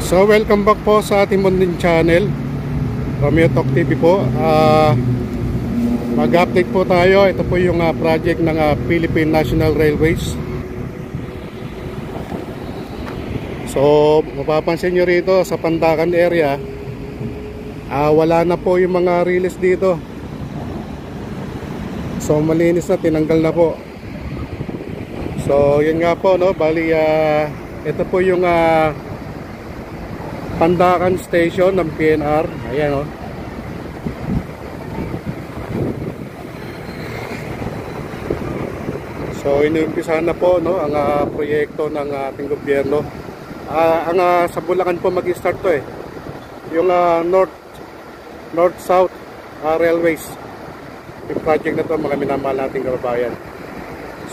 So welcome back po sa ating Mundin Channel, Romeo Talk TV po. Mag-update po tayo. Ito po yung project ng Philippine National Railways. So mapapansin nyo rito sa Pandacan area, wala na po yung mga release dito. So malinis na, tinanggal na po. So yun nga po, no? Bali ito po yung Pandacan Station ng PNR. Ayan, oh. So inuumpisahan na po, no, ang proyekto ng ating gobyerno. Sa Bulacan po mag-start to eh. Yung North-South Railways. Yung project na to, mga minamahal nating kababayan.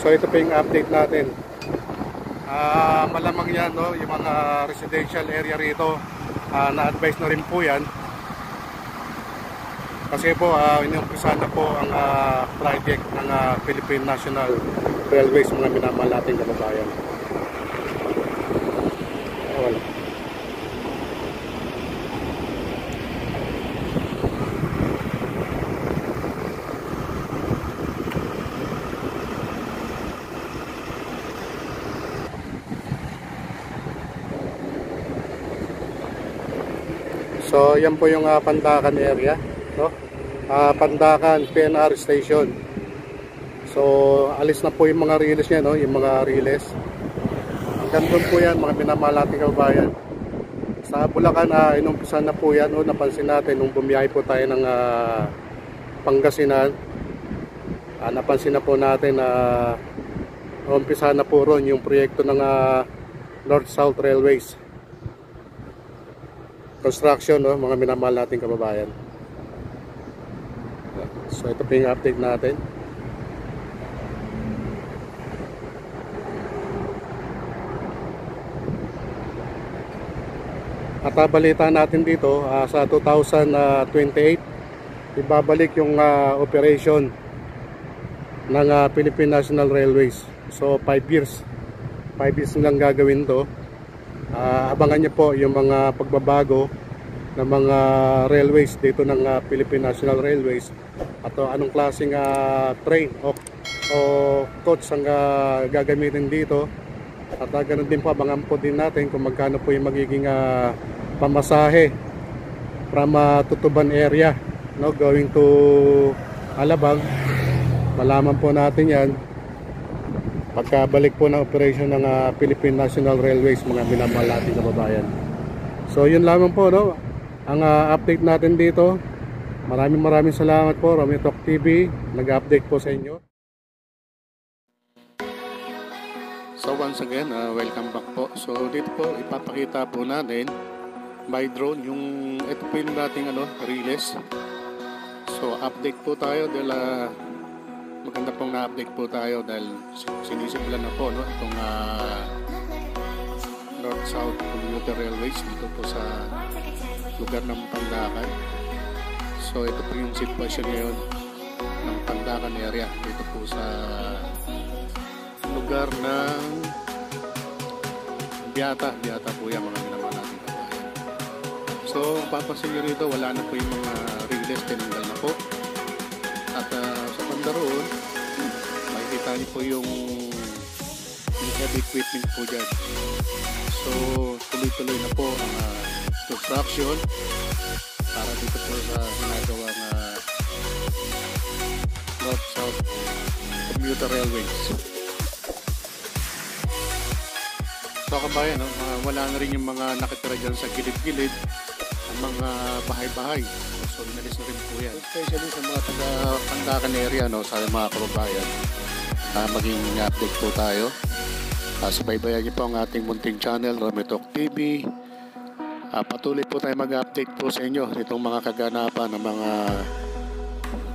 So ito po yung update natin. Malamang yan, no, yung mga residential area rito, na-advise na rin po yan. Kasi po, inuumpisahan na po ang project ng Philippine National Railways, mga minamahal nating kababayan. Wala. So yan po yung Pandacan area, no? Pandacan PNR Station. So alis na po yung mga riles niya, no? Yung mga riles. Hanggang doon po yan, mga minamahal nating kababayan. Sa Bulacan, inumpisan na po yan, no? Napansin natin nung bumiyahe po tayo ng Pangasinan. Napansin na po natin na umpisahan na po ron yung proyekto ng North-South Railways construction, no, mga minamahal nating kababayan. So ito po yung update natin. At balita natin dito, sa 2028 ibabalik yung operation ng Philippine National Railways. So 5 years lang gagawin to. Abangan nyo po yung mga pagbabago ng mga railways dito ng Philippine National Railways, at anong klaseng train o coach ang gagamitin dito. At ganoon din po, abangan po din natin kung magkano po yung magiging pamasahe from Tutuban area, no, going to Alabang. Malaman po natin yan pagkabalik po ng operation ng Philippine National Railways, mga minamahal nating kababayan. So yun lamang po, no, ang update natin dito. Maraming salamat po, Romeo Talk TV, nag-update po sa inyo. So once again, welcome back po. So dito po ipapakita po natin by drone yung ito po yung dating release. So update po tayo dahil maganda pong na-update po tayo dahil sinisimulan na po, no, itong North-South Commuter Railways dito po sa lugar ng Pandacan. So ito po yung sitwasyon ngayon ng Pandacan area dito po sa lugar ng Biata po yan, mga minamahal natin kabayan. So papansin nyo rito, wala na po yung mga relays, tinanggal na po. At sa banda roon, makikita niyo po yung heavy equipment po dyan. So tuloy-tuloy na po ang construction para dito po sa ginagawang North-South Commuter Railways. So kabayan, no, wala na rin yung mga nakitira dyan sa gilid-gilid, ang mga bahay-bahay. So inalis na rin po yan, especially sa mga taga-Pandacan area, no, sa mga kababayan. Maging update po tayo. Subaybayan niyo po ang ating munting channel, Romeo Talk TV. Patuloy po tayo mag-update po sa inyo itong mga kaganapan ng mga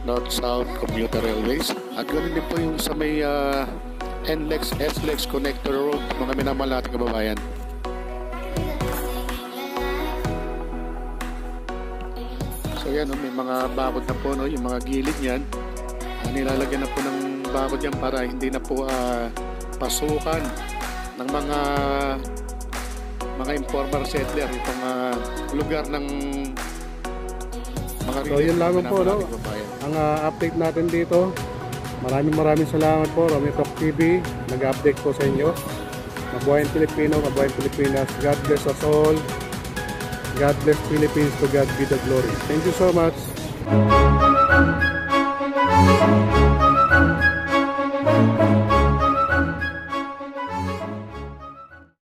North-South Commuter Railways. At ganoon din po yung sa may NLEX, SLEX Connector Road, mga minamahal nating kababayan. So yan, no, may mga bakod na po, no, yung mga gilid niyan. Nilalagyan na po ng bakod yan para hindi na po pasukan ng mga mga informal settler, itong lugar ng mga So yun lamang po, no? Ang update natin dito. Maraming salamat po, Romeo Talk TV. Nag-update po sa inyo. Mabuhay ang Pilipino, mabuhay ang Pilipinas. God bless us all. God bless Philippines. To God be the glory. Thank you so much.